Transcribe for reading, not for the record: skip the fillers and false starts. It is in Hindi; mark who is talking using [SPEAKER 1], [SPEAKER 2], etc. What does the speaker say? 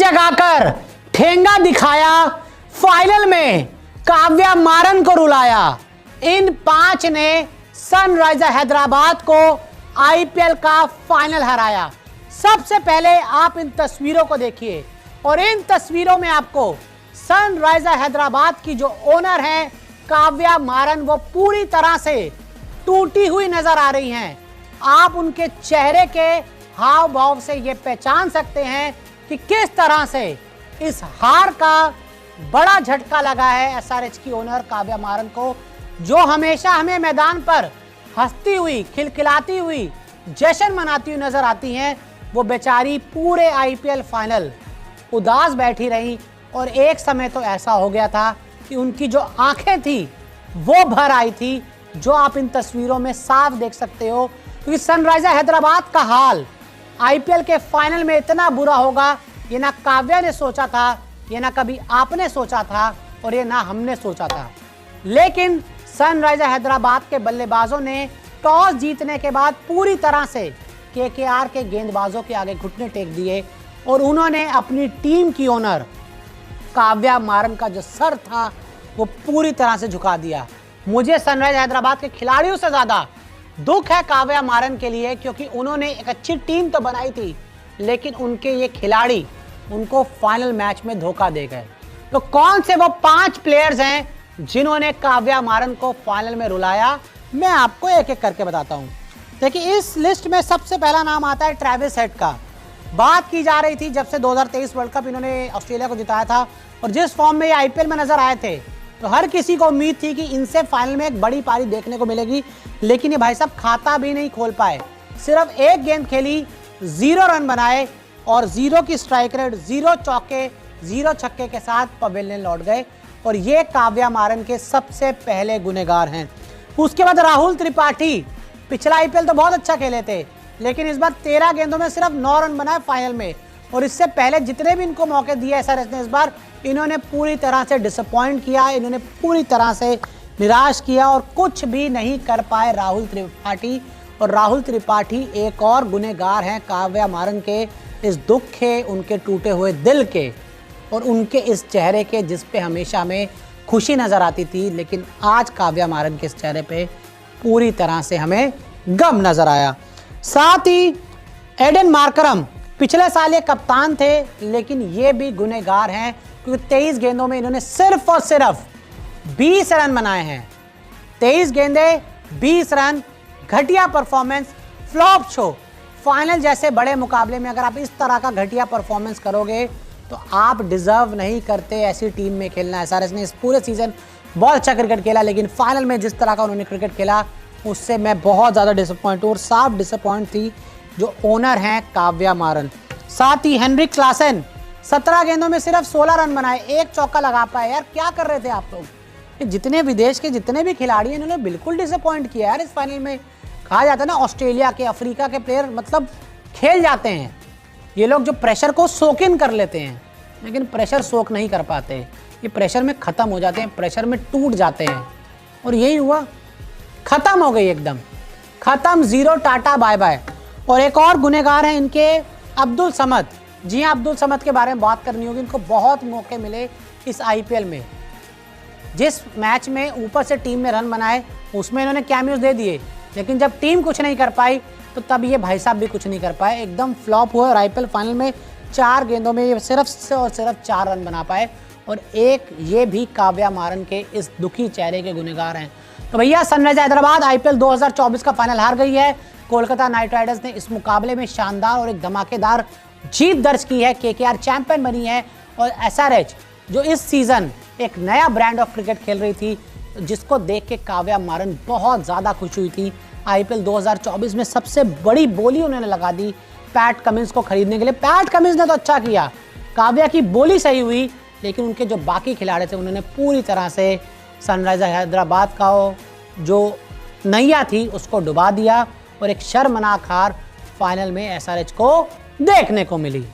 [SPEAKER 1] जगाकर ठेंगा दिखाया, फाइनल में काव्या मारन को रुलाया। इन 5 ने सनराइजर हैदराबाद को आईपीएल का फाइनल हराया। सबसे पहले आप इन तस्वीरों को देखिए और इन तस्वीरों में आपको सनराइजर हैदराबाद की जो ओनर हैं काव्या मारन, वो पूरी तरह से टूटी हुई नजर आ रही हैं। आप उनके चेहरे के हाव भाव से ये पहचान सकते हैं कि किस तरह से इस हार का बड़ा झटका लगा है एसआरएच की ओनर काव्या मारन को, जो हमेशा हमें मैदान पर हंसती हुई, खिलखिलाती हुई, जश्न मनाती हुई नजर आती हैं। वो बेचारी पूरे आईपीएल फाइनल उदास बैठी रही और एक समय तो ऐसा हो गया था कि उनकी जो आंखें थी वो भर आई थी, जो आप इन तस्वीरों में साफ देख सकते हो। क्योंकि सनराइजर हैदराबाद का हाल आईपीएल के फाइनल में इतना बुरा होगा, ये ना काव्या ने सोचा था, ये ना कभी आपने सोचा था और ये ना हमने सोचा था। लेकिन सनराइजर हैदराबाद के बल्लेबाजों ने टॉस जीतने के बाद पूरी तरह से केकेआर के गेंदबाजों के आगे घुटने टेक दिए और उन्होंने अपनी टीम की ओनर काव्या मारन का जो सर था वो पूरी तरह से झुका दिया। मुझे सनराइजर हैदराबाद के खिलाड़ियों से ज़्यादा दुख है काव्या मारन के लिए, क्योंकि उन्होंने एक अच्छी टीम तो बनाई थी लेकिन उनके ये खिलाड़ी उनको फाइनल मैच में धोखा दे गए। तो कौन से वो 5 प्लेयर्स हैं जिन्होंने काव्या मारन को फाइनल में रुलाया, मैं आपको एक एक करके बताता हूं। देखिए, इस लिस्ट में सबसे पहला नाम आता है ट्रेविस हेड का। बात की जा रही थी जब से 2023 वर्ल्ड कप इन्होंने ऑस्ट्रेलिया को जिताया था और जिस फॉर्म में ये आईपीएल में नजर आए थे, तो हर किसी को उम्मीद थी कि इनसे फाइनल में एक बड़ी पारी देखने को मिलेगी। लेकिन ये भाई साहब खाता भी नहीं खोल पाए, सिर्फ एक गेंद खेली, 0 रन बनाए और 0 की स्ट्राइक रेट, 0 चौके, 0 छक्के के साथ पवेलियन लौट गए। और ये काव्या मारन के सबसे पहले गुनहगार हैं। उसके बाद राहुल त्रिपाठी, पिछला आईपीएल तो बहुत अच्छा खेले थे लेकिन इस बार 13 गेंदों में सिर्फ 9 रन बनाए फाइनल में। और इससे पहले जितने भी इनको मौके दिए एसआरएच ने, इस बार इन्होंने पूरी तरह से डिसअपॉइंट किया, इन्होंने पूरी तरह से निराश किया और कुछ भी नहीं कर पाए राहुल त्रिपाठी। और राहुल त्रिपाठी एक और गुनहगार हैं काव्या मारन के इस दुख के, उनके टूटे हुए दिल के और उनके इस चेहरे के जिस पे हमेशा हमें खुशी नज़र आती थी, लेकिन आज काव्या मारन के इस चेहरे पे पूरी तरह से हमें गम नज़र आया। साथ ही एडन मार्करम, पिछले साल ये कप्तान थे लेकिन ये भी गुनहगार हैं, क्योंकि 23 गेंदों में इन्होंने सिर्फ और सिर्फ 20 रन बनाए हैं। 23 गेंदे, 20 रन, घटिया परफॉर्मेंस, फ्लॉप शो। फाइनल जैसे बड़े मुकाबले में अगर आप इस तरह का घटिया परफॉर्मेंस करोगे तो आप डिजर्व नहीं करते ऐसी टीम में खेलना। एसआरएच ने इस पूरे सीजन बहुत अच्छा क्रिकेट खेला, लेकिन फाइनल में जिस तरह का उन्होंने क्रिकेट खेला उससे मैं बहुत ज़्यादा डिसअपॉइंट हूँ और साफ डिसअपॉइंट थी जो ओनर हैं काव्या मारन। साथ ही हेनरिक क्लासन, 17 गेंदों में सिर्फ 16 रन बनाए, 1 चौका लगा पाए। यार क्या कर रहे थे आप लोग? जितने विदेश के जितने भी खिलाड़ी हैं इन्होंने बिल्कुल डिसअपॉइंट किया यार इस फाइनल में। कहा जाता है ना, ऑस्ट्रेलिया के, अफ्रीका के प्लेयर मतलब खेल जाते हैं, ये लोग जो प्रेशर को सोक इन कर लेते हैं, लेकिन प्रेशर सोक नहीं कर पाते, ये प्रेशर में ख़त्म हो जाते हैं, प्रेशर में टूट जाते हैं। और यही हुआ, ख़त्म हो गई, एकदम ख़त्म, 0 टाटा बाय बाय। और एक और गुनहगार हैं इनके, अब्दुल समद। जी हाँ, अब्दुल समद के बारे में बात करनी होगी। इनको बहुत मौके मिले इस आईपीएल में, जिस मैच में ऊपर से टीम में रन बनाए उसमें इन्होंने कैमियोज दे दिए, लेकिन जब टीम कुछ नहीं कर पाई तो तब ये भाई साहब भी कुछ नहीं कर पाए, एकदम फ्लॉप हुए। और आईपीएल फाइनल में 4 गेंदों में ये सिर्फ और सिर्फ 4 रन बना पाए। और एक ये भी काव्या मारन के इस दुखी चेहरे के गुनहगार हैं। तो भैया, सनराइजर हैदराबाद आईपीएल 2024 का फाइनल हार गई है। कोलकाता नाइट राइडर्स ने इस मुकाबले में शानदार और एक धमाकेदार जीत दर्ज की है, केकेआर चैंपियन बनी है। और एसआरएच जो इस सीजन एक नया ब्रांड ऑफ क्रिकेट खेल रही थी, जिसको देख के काव्या मारन बहुत ज़्यादा खुश हुई थी। आईपीएल 2024 में सबसे बड़ी बोली उन्होंने लगा दी पैट कमिंस को खरीदने के लिए। पैट कमिंस ने तो अच्छा किया, काव्या की बोली सही हुई, लेकिन उनके जो बाकी खिलाड़ी थे उन्होंने पूरी तरह से सनराइजर हैदराबाद का जो नैया थी उसको डुबा दिया और एक शर्मनाक हार फाइनल में एसआरएच को देखने को मिली।